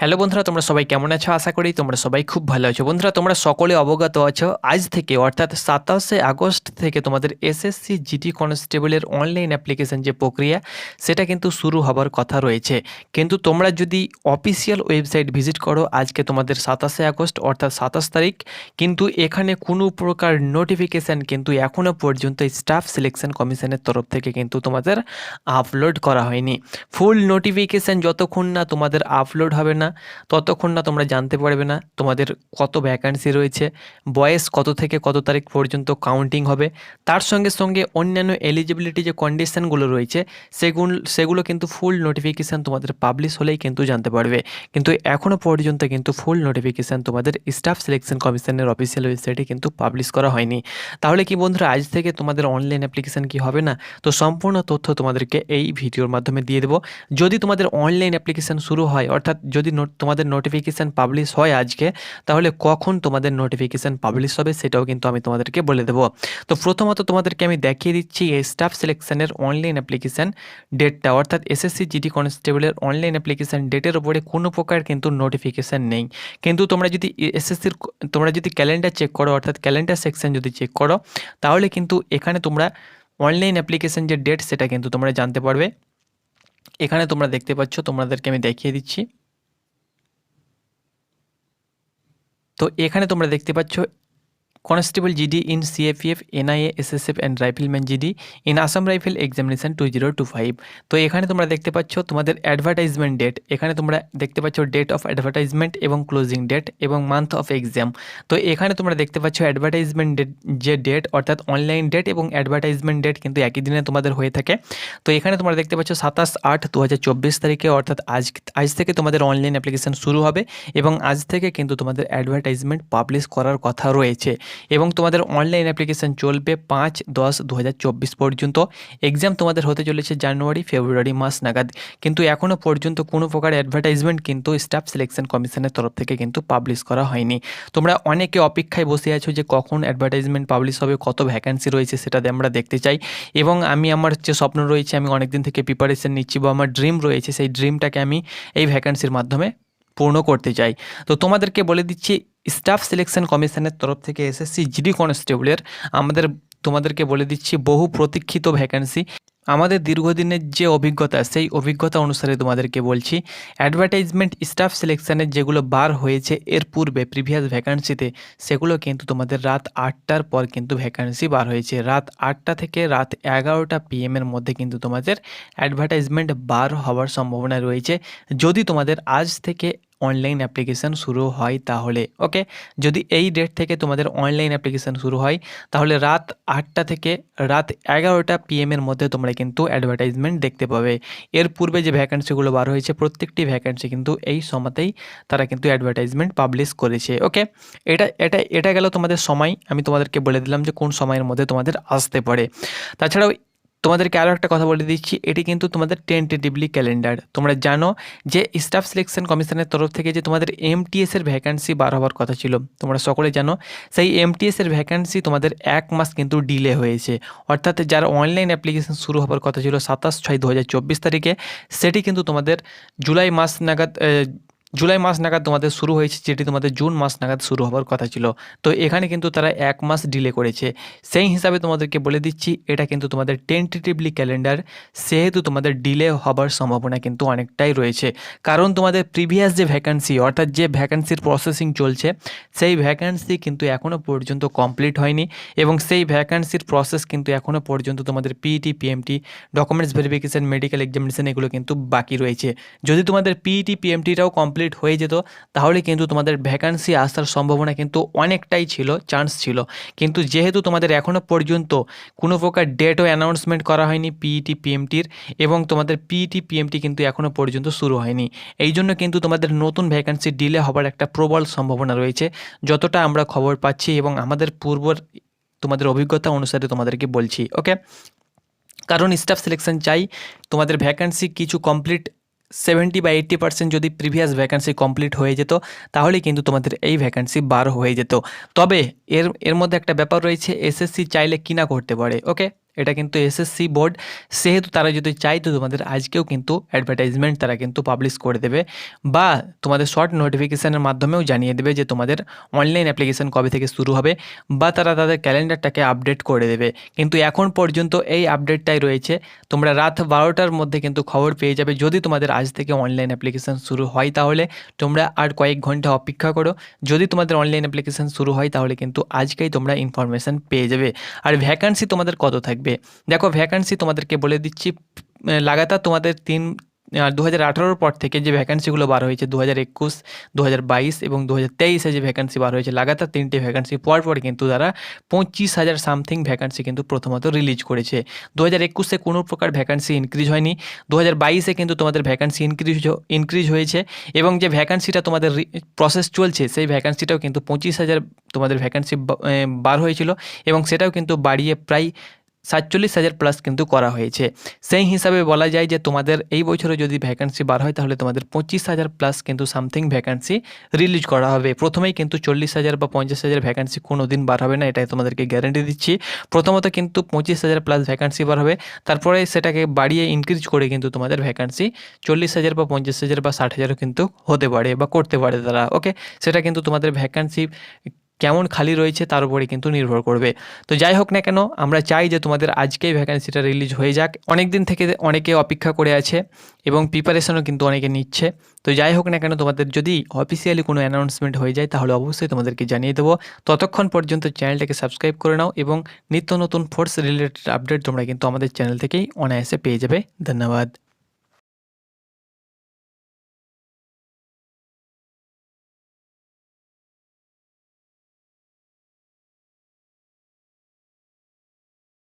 Hello বন্ধুরা, তোমরা সবাই কেমন আছো? আশা করি তোমরা সবাই খুব ভালো আছো। বন্ধুরা, তোমরা সকলে অবগত আছো আজ থেকে অর্থাৎ 27শে আগস্ট থেকে তোমাদের এসএসসি জিডি কনস্টেবলের অনলাইন অ্যাপ্লিকেশন যে প্রক্রিয়া সেটা কিন্তু শুরু হবার কথা রয়েছে। কিন্তু তোমরা যদি অফিসিয়াল ওয়েবসাইট ভিজিট করো আজকে তোমাদের 27শে আগস্ট অর্থাৎ 27 তারিখ, কিন্তু এখানে কোনো প্রকার নোটিফিকেশান কিন্তু এখনও পর্যন্ত স্টাফ সিলেকশন কমিশনের তরফ থেকে কিন্তু তোমাদের আপলোড করা হয়নি। ফুল নোটিফিকেশান যতক্ষণ না তোমাদের আপলোড হবে না ততক্ষণ না তোমরা জানতে পারবে না তোমাদের কত ভ্যাকান্সি রয়েছে, বয়স কত থেকে কত তারিখ পর্যন্ত কাউন্টিং হবে, তার সঙ্গে সঙ্গে অন্যান্য এলিজিবিলিটি যে কন্ডিশনগুলো রয়েছে সেগুলো কিন্তু ফুল নোটিফিকেশান তোমাদের পাবলিশ হলেই কিন্তু জানতে পারবে। কিন্তু এখনও পর্যন্ত কিন্তু ফুল নোটিফিকেশান তোমাদের স্টাফ সিলেকশন কমিশনের অফিসিয়াল ওয়েবসাইটে কিন্তু পাবলিশ করা হয়নি। তাহলে কি বন্ধুরা, আজ থেকে তোমাদের অনলাইন অ্যাপ্লিকেশান কি হবে না? তো সম্পূর্ণ তথ্য তোমাদেরকে এই ভিডিওর মাধ্যমে দিয়ে দেবো। যদি তোমাদের অনলাইন অ্যাপ্লিকেশান শুরু হয় অর্থাৎ যদি তোমাদের নোটিফিকেশান পাবলিশ হয় আজকে, তাহলে কখন তোমাদের নোটিফিকেশান পাবলিশ হবে সেটাও কিন্তু আমি তোমাদেরকে বলে দেবো। তো প্রথমত তোমাদেরকে আমি দেখিয়ে দিচ্ছি এই স্টাফ সিলেকশানের অনলাইন অ্যাপ্লিকেশান ডেটটা, অর্থাৎ এসএসসি জিডি কনস্টেবলের অনলাইন অ্যাপ্লিকেশান ডেটের ওপরে কোনো প্রকার কিন্তু নোটিফিকেশান নেই। কিন্তু তোমরা যদি তোমরা যদি ক্যালেন্ডার চেক করো অর্থাৎ ক্যালেন্ডার সেকশন যদি চেক করো, তাহলে কিন্তু এখানে তোমরা অনলাইন অ্যাপ্লিকেশান যে ডেট সেটা কিন্তু তোমরা জানতে পারবে। এখানে তোমরা দেখতে পাচ্ছ, তোমাদেরকে আমি দেখিয়ে দিচ্ছি। তো এখানে তোমরা দেখতে পাচ্ছ constable GD in CAPF, NIA, SSF and rifleman GD in Assam rifle examination 2025। তো এখানে তোমরা দেখতে পাচ্ছ তোমাদের অ্যাডভার্টাইজমেন্ট ডেট, এখানে তোমরা দেখতে পাচ্ছ ডেট অফ অ্যাডভার্টাইজমেন্ট এবং ক্লোজিং ডেট এবং মান্থ অফ এক্সাম। তো এখানে তোমরা দেখতে পাচ্ছ অ্যাডভার্টাইজমেন্ট ডেট যে ডেট অর্থাৎ অনলাইন ডেট এবং অ্যাডভার্টাইজমেন্ট ডেট কিন্তু একই দিনে তোমাদের হয়ে থাকে। তো এখানে তোমরা দেখতে পাচ্ছ 27/8/2024 তারিখে অর্থাৎ আজ থেকে তোমাদের অনলাইন অ্যাপ্লিকেশান শুরু হবে এবং আজ থেকে কিন্তু তোমাদের অ্যাডভার্টাইজমেন্ট পাবলিশ করার কথা রয়েছে এবং তোমাদের অনলাইন অ্যাপ্লিকেশান চলবে 5/10/2024 পর্যন্ত। এক্সাম তোমাদের হতে চলেছে জানুয়ারি-ফেব্রুয়ারি মাস নাগাদ। কিন্তু এখনও পর্যন্ত কোনো প্রকার অ্যাডভার্টাইজমেন্ট কিন্তু স্টাফ সিলেকশন কমিশনের তরফ থেকে কিন্তু পাবলিশ করা হয়নি। তোমরা অনেকে অপেক্ষায় বসে আছো যে কখন অ্যাডভার্টাইজমেন্ট পাবলিশ হবে, কত ভ্যাকান্সি রয়েছে সেটা আমরা দেখতে চাই এবং আমার যে স্বপ্ন রয়েছে, আমি অনেক দিন থেকে প্রিপারেশন নিচ্ছি বা আমার ড্রিম রয়েছে, সেই ড্রিমটাকে আমি এই ভ্যাকান্সির মাধ্যমে পূর্ণ করতে চাই। তো তোমাদেরকে বলে দিচ্ছি স্টাফ সিলেকশন কমিশনের তরফ থেকে এসএসসি জিডি কনস্টেবলের তোমাদেরকে বলে দিচ্ছি বহু প্রতীক্ষিত ভ্যাকান্সি। আমাদের দীর্ঘদিনের যে অভিজ্ঞতা সেই অভিজ্ঞতা অনুসারে তোমাদেরকে বলছি, অ্যাডভার্টাইজমেন্ট স্টাফ সিলেকশানের যেগুলো বার হয়েছে এর পূর্বে প্রিভিয়াস ভ্যাকান্সিতে, সেগুলো কিন্তু তোমাদের রাত 8টার পর কিন্তু ভ্যাকান্সি বার হয়েছে। রাত 8টা থেকে রাত 11টা PM-এর মধ্যে কিন্তু তোমাদের অ্যাডভার্টাইজমেন্ট বার হওয়ার সম্ভাবনা রয়েছে যদি তোমাদের আজ থেকে অনলাইন অ্যাপ্লিকেশান শুরু হয় তাহলে। ওকে, যদি এই ডেট থেকে তোমাদের অনলাইন অ্যাপ্লিকেশান শুরু হয় তাহলে রাত 8টা থেকে রাত 11টা PM-এর মধ্যে তোমরা কিন্তু অ্যাডভার্টাইজমেন্ট দেখতে পাবে। এর পূর্বে যে ভ্যাকান্সিগুলো বার হয়েছে প্রত্যেকটি ভ্যাকান্সি কিন্তু এই সময়তেই তারা কিন্তু অ্যাডভার্টাইজমেন্ট পাবলিশ করেছে। ওকে, এটা গেল তোমাদের সময়। আমি তোমাদেরকে বলে দিলাম যে কোন সময়ের মধ্যে তোমাদের আসতে পারে। তাছাড়াও তোমাদেরকে আরও একটা কথা বলে দিচ্ছি, এটি কিন্তু তোমাদের টেন্টেটিভলি ক্যালেন্ডার। তোমরা জানো যে স্টাফ সিলেকশন কমিশনের তরফ থেকে যে তোমাদের MTS-এর ভ্যাকান্সি বার হওয়ার কথা ছিল, তোমরা সকলে জানো সেই MTS-এর ভ্যাকান্সি তোমাদের 1 মাস কিন্তু ডিলে হয়েছে। অর্থাৎ যার অনলাইন অ্যাপ্লিকেশন শুরু হওয়ার কথা ছিল 27/6/2024 তারিখে, সেটি কিন্তু তোমাদের জুলাই মাস নাগাদ তোমাদের শুরু হয়েছে, যেটি তোমাদের জুন মাস নাগাদ শুরু হওয়ার কথা ছিল। তো এখানে কিন্তু তারা 1 মাস ডিলে করেছে। সেই হিসাবে তোমাদেরকে বলে দিচ্ছি এটা কিন্তু তোমাদের টেন্টেটিভলি ক্যালেন্ডার, সেহেতু তোমাদের ডিলে হবার সম্ভাবনা কিন্তু অনেকটাই রয়েছে। কারণ তোমাদের প্রিভিয়াস যে ভ্যাকান্সি অর্থাৎ যে ভ্যাকান্সির প্রসেসিং চলছে সেই ভ্যাকান্সি কিন্তু এখনও পর্যন্ত কমপ্লিট হয়নি এবং সেই ভ্যাকান্সির প্রসেস কিন্তু এখনও পর্যন্ত তোমাদের PET, PMT, documents verification, medical examination এগুলো কিন্তু বাকি রয়েছে। যদি তোমাদের PET, PMTটাও কমপ্লিট হয়ে যেত তাহলে কিন্তু তোমাদের ভ্যাকান্সি আসার সম্ভাবনা কিন্তু অনেকটাই চান্স ছিল। কিন্তু যেহেতু তোমাদের এখনও পর্যন্ত কোনো প্রকার ডেটও অ্যানাউন্সমেন্ট করা হয়নি PET, PMTর এবং তোমাদের PET, PMT কিন্তু এখনও পর্যন্ত শুরু হয়নি, এই জন্য কিন্তু তোমাদের নতুন ভ্যাকান্সি ডিলে হবার একটা প্রবল সম্ভাবনা রয়েছে, যতটা আমরা খবর পাচ্ছি এবং আমাদের তোমাদের অভিজ্ঞতা অনুসারে তোমাদেরকে বলছি। ওকে, কারণ স্টাফ সিলেকশন চাই তোমাদের ভ্যাকান্সি কিছু কমপ্লিট 70 বা 80% যদি প্রিভিয়াস ভ্যাকান্সি কমপ্লিট হয়ে যেত তাহলে কিন্তু তোমাদের এই ভ্যাকান্সি বার হয়ে যেত। তবে এর মধ্যে একটা ব্যাপার রয়েছে, এসএসসি চাইলে কি না করতে পারে। ওকে, এটা কিন্তু এসএসসি বোর্ড, সেহেতু তারা যদি চায় তো তোমাদের আজকেও কিন্তু অ্যাডভার্টাইজমেন্ট তারা কিন্তু পাবলিশ করে দেবে, বা তোমাদের শর্ট নোটিফিকেশানের মাধ্যমেও জানিয়ে দেবে যে তোমাদের অনলাইন অ্যাপ্লিকেশান কবে থেকে শুরু হবে, বা তারা তাদের ক্যালেন্ডারটাকে আপডেট করে দেবে। কিন্তু এখন পর্যন্ত এই আপডেটটাই রয়েছে। তোমরা রাত 12টার মধ্যে কিন্তু খবর পেয়ে যাবে। যদি তোমাদের আজ থেকে অনলাইন অ্যাপ্লিকেশান শুরু হয় তাহলে তোমরা আর কয়েক ঘন্টা অপেক্ষা করো। যদি তোমাদের অনলাইন অ্যাপ্লিকেশান শুরু হয় তাহলে কিন্তু আজকেই তোমরা ইনফরমেশান পেয়ে যাবে। আর ভ্যাকান্সি তোমাদের কত থাকবে, দেখো ভ্যাকান্সি তোমাদেরকে বলে দিচ্ছি। লাগাতার তোমাদের 2018 পর থেকে যে ভ্যাকান্সিগুলো বার হয়েছে, 2021, 2022 এবং 2023-এ যে ভ্যাকান্সি বার হয়েছে, লাগাতার 3টে ভ্যাকান্সি পর কিন্তু তারা 25,000 সামথিং ভ্যাকান্সি কিন্তু প্রথমত রিলিজ করেছে। 2021-এ কোনো প্রকার ভ্যাকান্সি ইনক্রিজ হয়নি, 2022-এ কিন্তু তোমাদের ভ্যাকান্সি ইনক্রিজ হয়েছে, এবং যে ভ্যাকান্সিটা তোমাদের প্রসেস চলছে সেই ভ্যাকান্সিটাও কিন্তু 25,000 তোমাদের ভ্যাকান্সি বার হয়েছিল, এবং সেটাও কিন্তু বাড়িয়ে প্রায় 47,000 প্লাস কিন্তু করা হয়েছে। সেই হিসাবে বলা যায় যে তোমাদের এই বছরে যদি ভ্যাকান্সি বার হয় তাহলে তোমাদের 25,000 প্লাস কিন্তু সামথিং ভ্যাকান্সি রিলিজ করা হবে। প্রথমেই কিন্তু 40,000 বা 50,000 ভ্যাকান্সি কোনো দিন বার হবে না, এটাই তোমাদেরকে গ্যারেন্টি দিচ্ছি। প্রথমত কিন্তু 25,000 প্লাস ভ্যাকান্সি বার হবে, তারপরে সেটাকে বাড়িয়ে ইনক্রিজ করে কিন্তু তোমাদের ভ্যাকান্সি 40,000 বা 50,000 বা 60,000ও কিন্তু হতে পারে বা করতে পারে তারা। ওকে, সেটা কিন্তু তোমাদের ভ্যাকান্সি কেমন খালি রয়েছে তার উপরে কিন্তু নির্ভর করবে। তো যাই হোক না কেন, আমরা চাই যে তোমাদের আজকেই ভ্যাকান্সিটা রিলিজ হয়ে যাক। অনেক দিন থেকে অনেকে অপেক্ষা করে আছে এবং প্রিপারেশনও কিন্তু অনেকে নিচ্ছে। তো যাই হোক না কেন, তোমাদের যদি অফিসিয়ালি কোনো অ্যানাউন্সমেন্ট হয়ে যায় তাহলে অবশ্যই তোমাদেরকে জানিয়ে দেবো। ততক্ষণ পর্যন্ত চ্যানেলটাকে সাবস্ক্রাইব করে নাও, এবং নিত্য নতুন ফোর্স রিলেটেড আপডেট তোমরা কিন্তু আমাদের চ্যানেল থেকেই অনায়াসে পেয়ে যাবে। ধন্যবাদ।